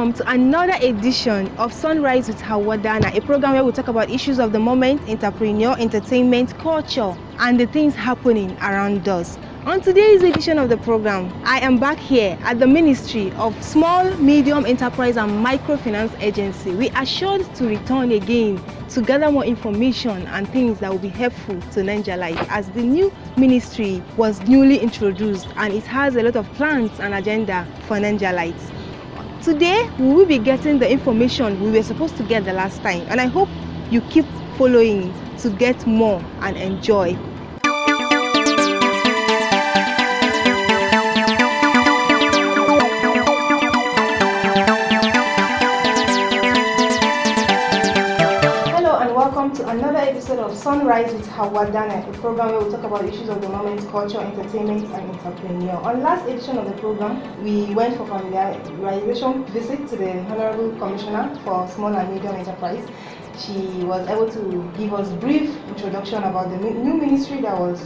welcome to another edition of Sunrise with Hawadana, a program where we talk about issues of the moment, entrepreneur, entertainment, culture, and the things happening around us. On today's edition of the program, I am back here at the Ministry of Small, Medium Enterprise and Microfinance Agency. We are sure to return again to gather more information and things that will be helpful to Nigerians, as the new ministry was newly introduced and it has a lot of plans and agenda for Nigerians. Today, we will be getting the information we were supposed to get the last time, and I hope you keep following to get more and enjoy. Welcome to another episode of Sunrise with Hawadana, a program where we talk about issues of the moment, culture, entertainment, and entrepreneur. On last edition of the program, we went for familiarization visit to the Honorable Commissioner for Small and Medium Enterprise. She was able to give us brief introduction about the new ministry that was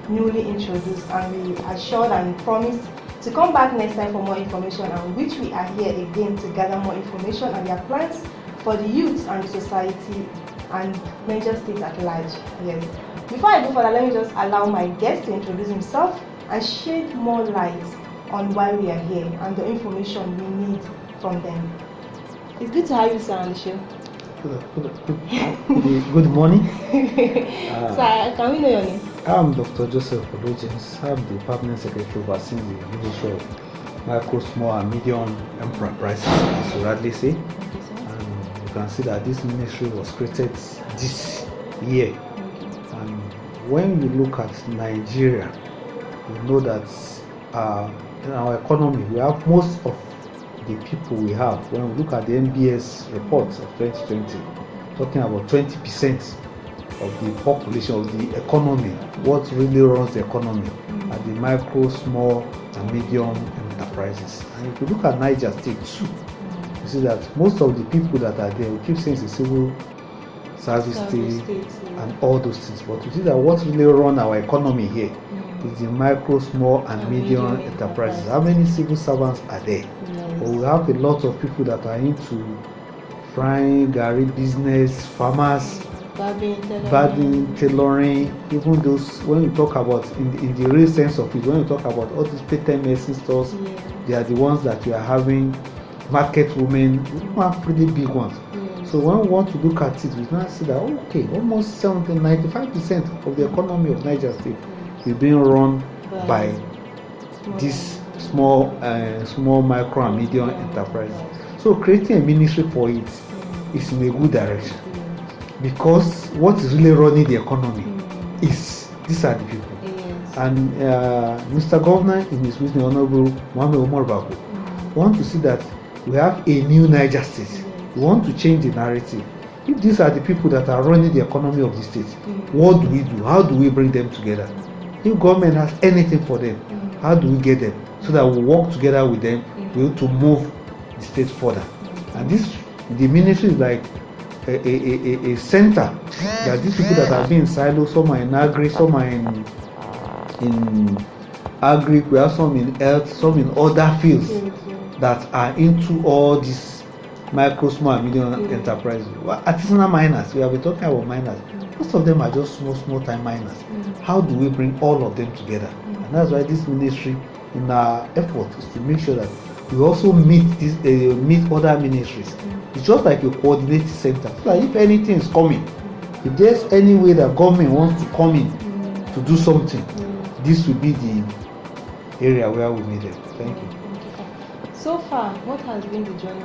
newly introduced, and we assured and promised to come back next time for more information, and which we are here again to gather more information and their plans for the youth and the society and Niger State at large. Yes. Before I go further, let me just allow my guest to introduce himself and shed more light on why we are here and the information we need from them. It's good to have you, sir, on the show. Good morning. Sir, can we know your name? I'm Dr. Joseph James. I'm the Permanent Secretary overseeing the Ministry of Micro, Small and Medium Enterprises, as you rightly say. You can see that this ministry was created this year, and when you look at Nigeria, you know that in our economy we have most of the people we have. When we look at the NBS reports of 2020, talking about 20% of the population of the economy, what really runs the economy are the micro, small and medium enterprises. And if you look at Niger State too, you see that most of the people that are there, we keep saying it's a civil service state and all those things, but you see that what really run our economy here is the micro, small and medium enterprises. How many civil servants are there? But we have a lot of people that are into frying, gari business, farmers, barbing, tailoring, even those, when you talk about in the real sense of it, when you talk about all these patent medicine stores, they are the ones that you are having. Market women, we have pretty big ones. So when we want to look at it, we now see that okay, almost 95% of the economy of Niger State is being run by these small, micro and medium enterprises. So creating a ministry for it is in a good direction, because what is really running the economy is these are the people. And Mr. Governor, in his wisdom, Honorable Mohammed Umar Bago, want to see that we have a new Niger State. We want to change the narrative. If these are the people that are running the economy of the state, what do we do? How do we bring them together? If government has anything for them, how do we get them so that we work together with them to move the state further? And this, the ministry is like a center that these people that have been in silos, some are in agri, some are in agri, we have some in health, some in other fields that are into all these micro, small and medium enterprises. Well, artisanal miners, we have been talking about miners. Most of them are just small time miners. How do we bring all of them together? And that's why this ministry, in our effort, is to make sure that we also meet other ministries. It's just like a coordinated center. So that if anything is coming, if there's any way that government wants to come in to do something, this will be the area where we meet them. Thank you. So far, what has been the journey?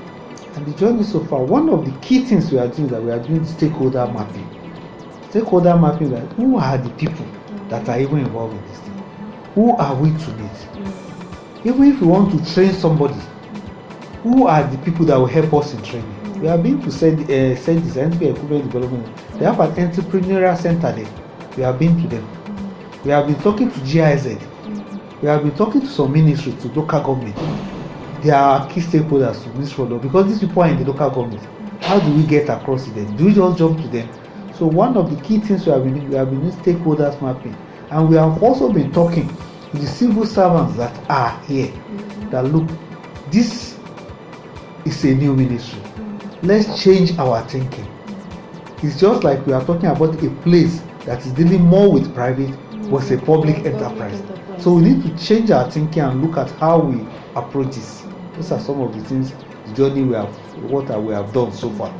And the journey so far, one of the key things we are doing is that we are doing stakeholder mapping. Stakeholder mapping, that who are the people that are even involved in this thing? Who are we to meet? Even if we want to train somebody, who are the people that will help us in training? We have been to send this Scientific Equipment Development. They have an entrepreneurial center there. We have been to them. We have been talking to GIZ. We have been talking to some ministries, to local government. They are key stakeholders to this role, because these people are in the local government. How do we get across to them? Do we just jump to them? So one of the key things we have been doing stakeholders mapping, and we have also been talking to the civil servants that are here. That look, this is a new ministry. Let's change our thinking. It's just like we are talking about a place that is dealing more with private was a public enterprise. So we need to change our thinking and look at how we approach this. Those are some of the things, the journey we have done so far.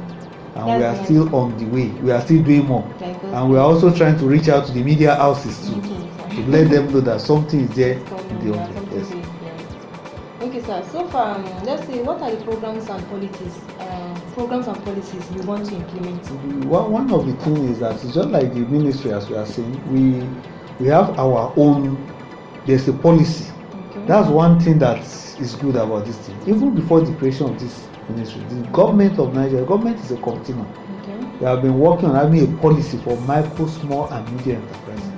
And we are still on the way. We are still doing more. And we are also trying to reach out to the media houses too, to let them know that something is there in the office. Yes. Okay, sir. So far, let's say, what are the programs and policies you want to implement? One of the things is that it's just like the ministry, as we are saying, we have our own. There's a policy. Okay. That's one thing that is good about this thing. Even before the creation of this ministry, the government of Nigeria, the government is a continuum. Okay. They have been working on having a policy for micro, small, and medium enterprises.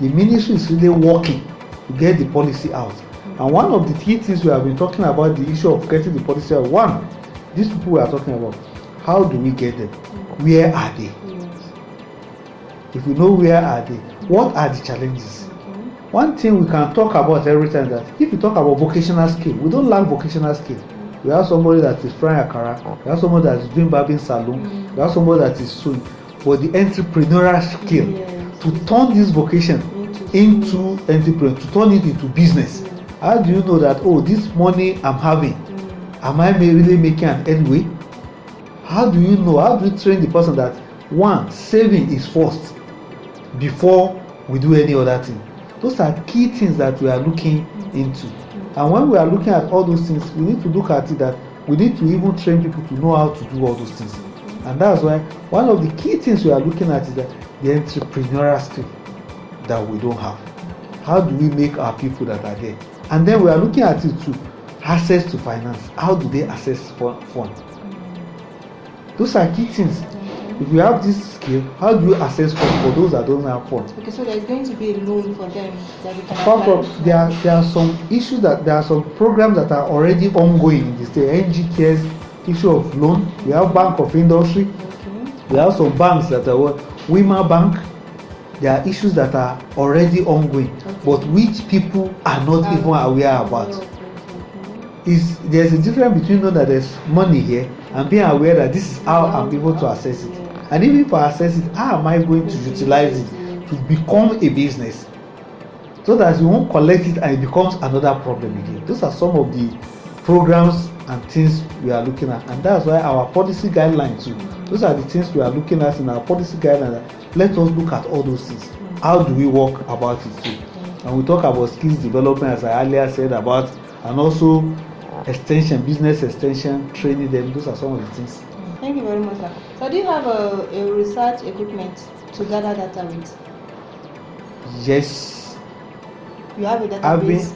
The ministry is really working to get the policy out. And one of the key things we have been talking about, the issue of getting the policy out. One, these people we are talking about, how do we get them? Where are they? If we know where are they, what are the challenges? One thing we can talk about every time that if you talk about vocational skill, we don't lack vocational skill. We have somebody that is frying akara, we have somebody that is doing barbing salon, we have somebody that is sewing. But the entrepreneurial skill to turn this vocation into entrepreneur, to turn it into business. How do you know that, oh, this money I'm having, am I really making an headway? How do you know? How do you train the person that, one, saving is first before we do any other thing? Those are key things that we are looking into. And when we are looking at all those things, we need to look at it that we need to even train people to know how to do all those things. And that's why one of the key things we are looking at is that the entrepreneurial skill that we don't have. How do we make our people that are there? And then we are looking at it too. Access to finance. How do they access funds? Those are key things. If you have this skill, how do you access funds for those that don't have funds? Okay, so there's going to be a loan for them that we can apart from there are some issues that there are some programs that are already ongoing in the state. NG cares, issue of loan. We have Bank of Industry. Okay. We have some banks that are Wima Bank. There are issues that are already ongoing, but which people are not even aware about. There's a difference between knowing that there's money here and being aware that this is how I'm able to access it. And even if I access it, how am I going to utilize it to become a business? So that you won't collect it and it becomes another problem again. Those are some of the programs and things we are looking at. And that's why our policy guidelines too. Those are the things we are looking at in our policy guidelines. Let us look at all those things. How do we work about it too? And we talk about skills development, as I earlier said about, and also extension, business extension, training them. Those are some of the things. Thank you very much, sir. So do you have a research equipment to gather data with? Yes. You have a database?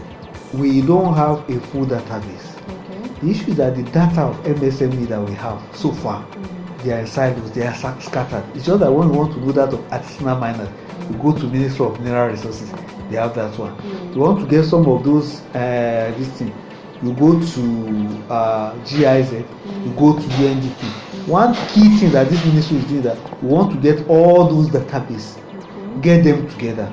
We don't have a full database. Okay. The issue is that the data of MSME that we have so far, they are in silos, they are scattered. It's just that when we want to do that of artisanal miners, we go to Ministry of Mineral Resources. They have that one. We want to get some of those, this thing. You go to GIZ, you go to UNDP. One key thing that this ministry is doing that we want to get all those databases, get them together,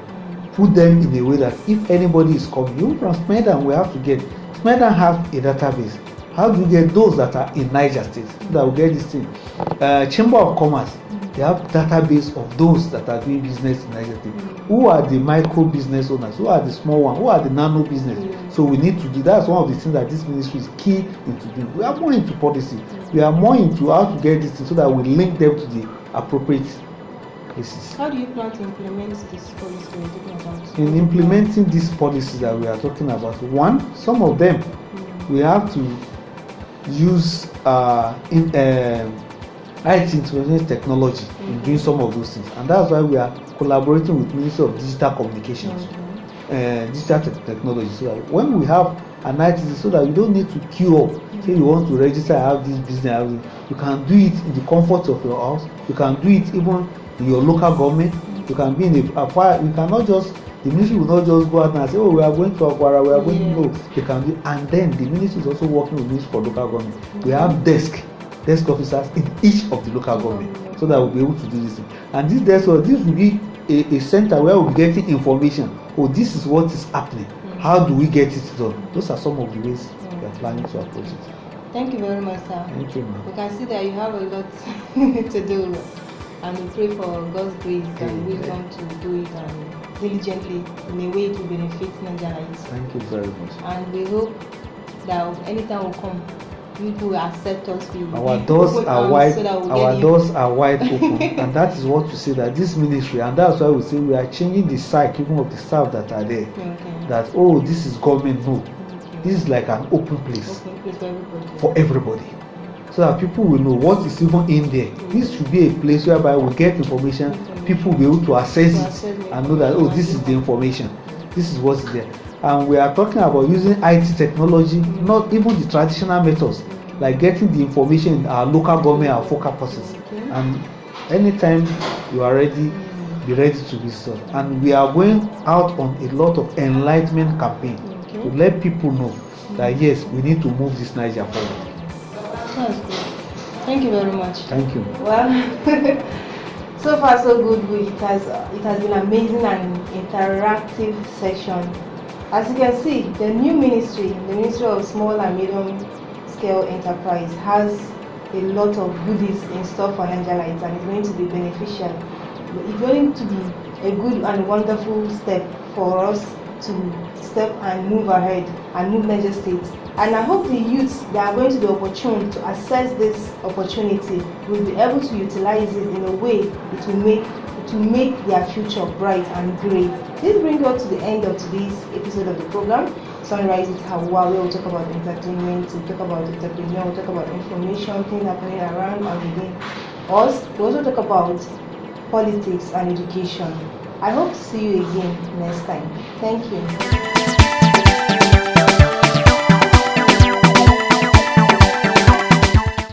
put them in a way that if anybody is coming, even from Smedan, we have to get. Smedan have a database. How do you get those that are in Niger State? So that we get this thing. Chamber of Commerce, they have database of those that are doing business in Niger State. Who are the micro business owners? Who are the small ones? Who are the nano business? So we need to do. That's one of the things that this ministry is key into doing. We are more into policy. We are more into how to get this thing so that we link them to the appropriate places. How do you plan to implement this policy we're talking about? In implementing these policies that we are talking about, one, some of them we have to use IT information technology in doing some of those things, and that's why we are collaborating with Ministry of Digital Communications, digital technology, so that when we have an IT, so that you don't need to queue up. Say you want to register, have this business, you can do it in the comfort of your house. You can do it even in your local government. You can be in a fire. You cannot just, the ministry will not just go out and say, oh, we are going to Akwara, we are going to know. They can do, and then the ministry is also working with this for local government. We have desk officers in each of the local government, so that we'll be able to do this thing. And this will be a center where we'll be getting information. Oh, this is what is happening. How do we get it done? Those are some of the ways we are planning to approach it. Thank you very much, sir. Thank you, ma'am. We can see that you have a lot to do, and we pray for God's grace and wisdom to do it and diligently in a way to benefit Nigerians. Thank you very much. And we hope that anytime we come, you will accept us. Our doors are wide. So our doors are wide open, and that is what we say that this ministry, and that's why we say we are changing the psyche even of the staff that are there. Okay. That this is government. No, this is like an open place for everybody, so that people will know what is even in there. This should be a place whereby we get information. People will be able to access it and know that this is the information. This is what is there. And we are talking about using IT technology, not even the traditional methods, like getting the information in our local government, our focal process. And anytime you are ready, be ready to visit us. And we are going out on a lot of enlightenment campaign to let people know that yes, we need to move this Niger forward. That's good. Thank you very much. Thank you. Well, so far so good. It has been amazing and interactive session. As you can see, the new ministry, the Ministry of Small and Medium Scale Enterprise, has a lot of goodies in store for Nigerians, and it's going to be beneficial. It's going to be a good and wonderful step for us to step and move ahead and move Niger State. And I hope the youths that are going to be opportune to access this opportunity will be able to utilize it in a way it will make their future bright and great. This brings us to the end of today's episode of the program, Sunrise with Hawa, where we'll talk about entertainment, we'll talk about entrepreneur, we'll talk about information, things happening around and within us. We'll also talk about politics and education. I hope to see you again next time. Thank you.